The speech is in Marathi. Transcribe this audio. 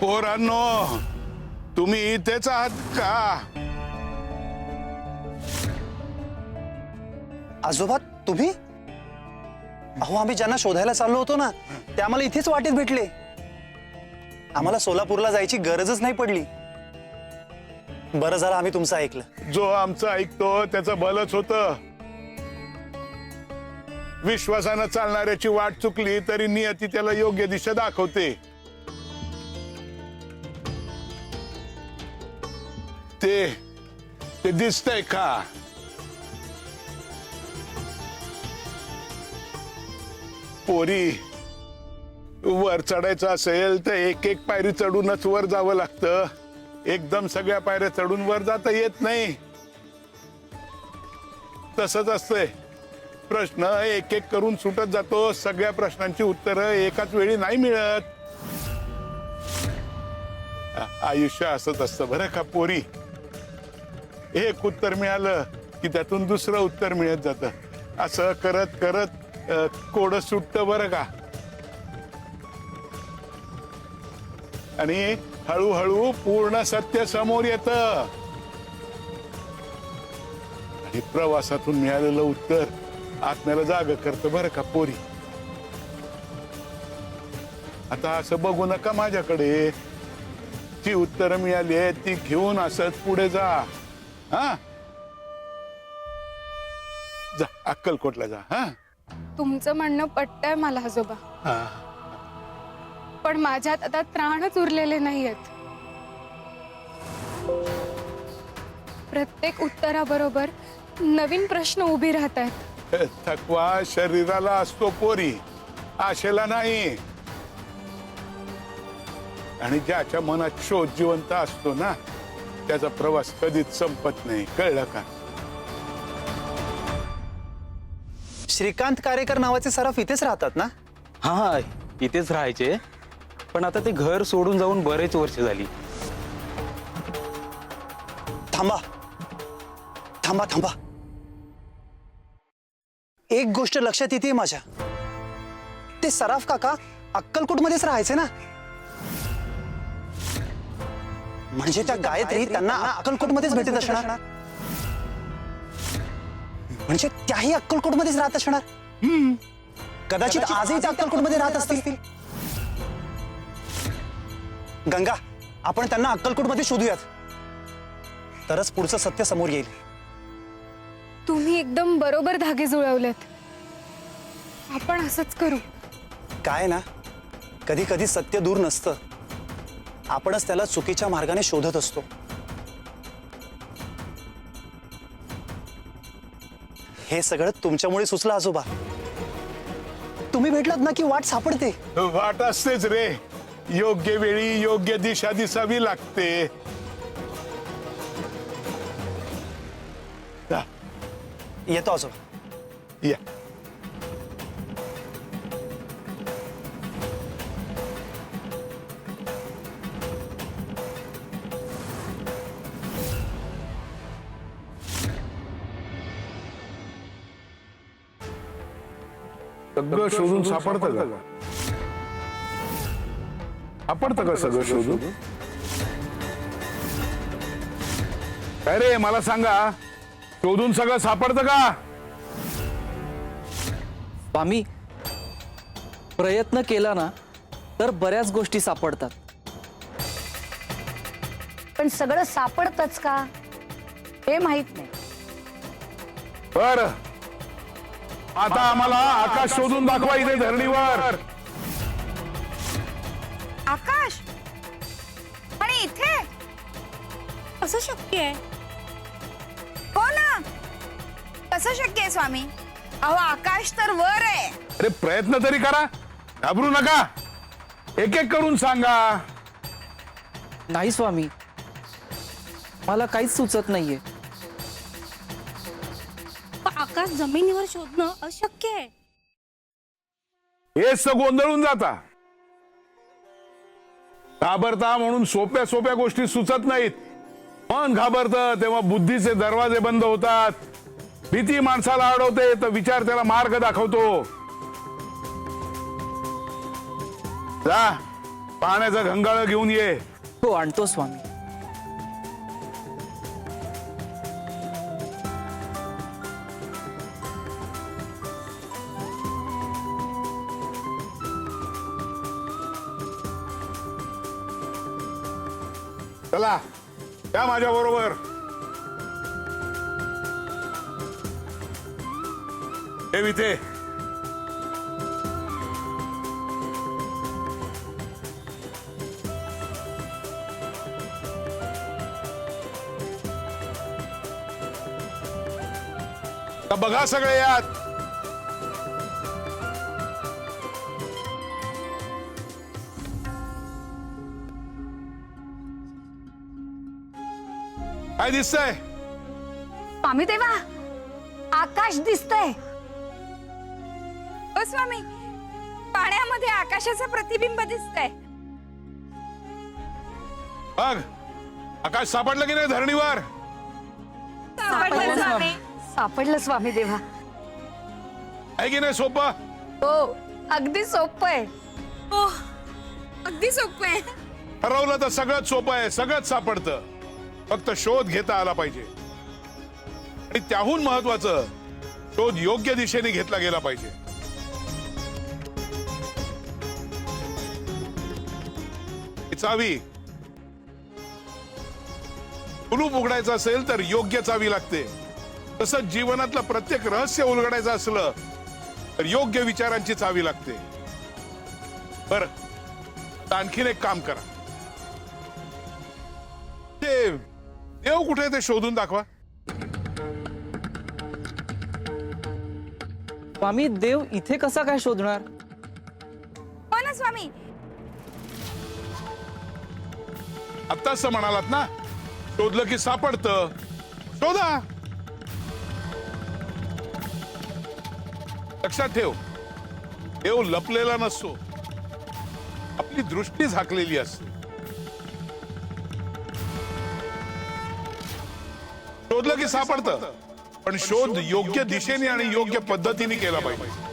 पोरांनो, तुम्ही इथेच आहात का? आजोबा तुम्ही? अहो आम्ही ज्यांना शोधायला चाललो होतो ना ते आम्हाला इथेच वाटेत भेटले. आम्हाला सोलापूरला जायची गरजच नाही पडली. बरं झालं आम्ही तुमचं ऐकलं. जो आमचं ऐकतो त्याचं भलंच होतं. विश्वासानं चालणाऱ्याची वाट चुकली तरी नियती त्याला योग्य दिशा दाखवते. ते दिसतंय का? पोरी, वर चढायचं असेल तर एक एक पायरी चढूनच वर जावं लागतं. एकदम सगळ्या पायऱ्या चढून वर जाता येत नाही. तसंच असतंय. प्रश्न एक एक करून सुटत जातो. सगळ्या प्रश्नांची उत्तरं एकाच वेळी नाही मिळत. आयुष्य असंच असतं बरं का पोरी. एक उत्तर मिळालं की त्यातून दुसरं उत्तर मिळत जातं. असं करत करत कोड सुटतं बरं का. आणि हळूहळू पूर्ण सत्य समोर येतं. आणि प्रवासातून मिळालेलं उत्तर आत्म्याला जाग करतं बरं का पोरी. आता असं बघू नका माझ्याकडे. जी उत्तरं मिळाली आहेत ती घेऊन असत पुढे जा. हा, जा अक्कलकोटला जा. हा, तुमचं म्हणणं पटतंय मला आजोबा. पण माझ्यात आता त्राणच उरलेले नाहीयेत. प्रत्येक उत्तराबरोबर नवीन प्रश्न उभी राहत आहेत. थकवा शरीराला असतो पोरी, आशेला नाही. आणि ज्याच्या मनात शोध जिवंत असतो ना त्याचा प्रवास कधीच संपत नाही. कळलं का? श्रीकांत कारेकर नावाचे सराफ इथेच राहतात ना? हा, इथेच राहायचे. पण आता ते घर सोडून जाऊन बरेच वर्ष झाली. थांबा थांबा थांबा. एक गोष्ट लक्षात येते माझ्या. ते सराफ काका अक्कलकोट मध्येच राहायचे ना? म्हणजे त्या गायत्री त्यांना अक्कलकोट मध्येच भेटत असणार. म्हणजे त्याही अक्कलकोट मध्येच राहत असणार. कदाचित आजही त्या अक्कलकोट मध्ये राहत असतील. गंगा, आपण त्यांना अक्कलकोट मध्ये शोधूयात. तरच पुढचं सत्य समोर येईल. तुम्ही एकदम बरोबर धागे जुळवलेत. आपण असंच करू. काय ना, कधी कधी सत्य दूर नसतं. आपणच त्याला चुकीच्या मार्गाने शोधत असतो. हे सगळं तुमच्यामुळे सुचलं आजोबा. तुम्ही भेटलात ना की वाट सापडते. वाट असतेच रे. योग्य वेळी योग्य दिशा दिसावी लागते. जा, येतो आजोबा. या. सगळं शोधून सापडतं का? सापडतं का सगळं शोधून? काय रे मला सांगा, शोधून सगळं सापडतं का? स्वामी, प्रयत्न केला ना तर बऱ्याच गोष्टी सापडतात. पण सगळं सापडतच का हे माहित नाही. बर, आता आम्हाला आकाश शोधून दाखवा इथे धरणीवर. आकाश? आणि इथे कसं शक्य आहे? हो ना, कसं शक्य आहे स्वामी? अहो आकाश तर वर आहे. अरे प्रयत्न तरी करा, घाबरू नका. एक एक करून सांगा. नाही स्वामी, मला काहीच सुचत नाहीये. आकाश जमिनीवर शोधणं अशक्य आहे. हेच तर गोंधळून जाता. घाबरता म्हणून सोप्या सोप्या गोष्टी सुचत नाहीत. मन घाबरतं तेव्हा बुद्धीचे दरवाजे बंद होतात. भीती माणसाला अडवते तर विचार त्याला मार्ग दाखवतो. जा, पाण्याचा घंगाळ घेऊन ये. हो आणतो स्वामी. चला या माझ्या बरोबर. हे इथे. तर बघा सगळे यात. काय दिसतंय? स्वामी देवा, आकाश दिसतंय. हो स्वामी, पाण्यामध्ये आकाशाचं प्रतिबिंब दिसतंय. बघ आकाश सापडलं की नाही धरणीवर? सापडलं स्वामी. सापडलं स्वामी देवा. आहे की नाही सोपं? हो, अगदी सोपं आहे. हो, अगदी सोपं आहे. ठरवलं तर सगळंच सोपं आहे, सगळंच सापडतं. फक्त शोध घेता आला पाहिजे आणि त्याहून महत्वाचं शोध योग्य दिशेने घेतला गेला पाहिजे. ही चावी कुलूप उघडायचं असेल तर योग्य चावी लागते. तसंच जीवनातलं प्रत्येक रहस्य उलगडायचं असलं तर योग्य विचारांची चावी लागते. बर, आणखीन एक काम करा. ते देव कुठे आहे ते शोधून दाखवा. स्वामी देव इथे कसा काय शोधणार? हो ना स्वामी. आत्ताच म्हणालात ना, शोधलं की सापडतं. शोधा. लक्षात ठेव, देव लपलेला नसतो, आपली दृष्टी झाकलेली असते. शोधलं की सापडतं, पण शोध योग्य दिशेने आणि योग्य पद्धतीने केला पाहिजे.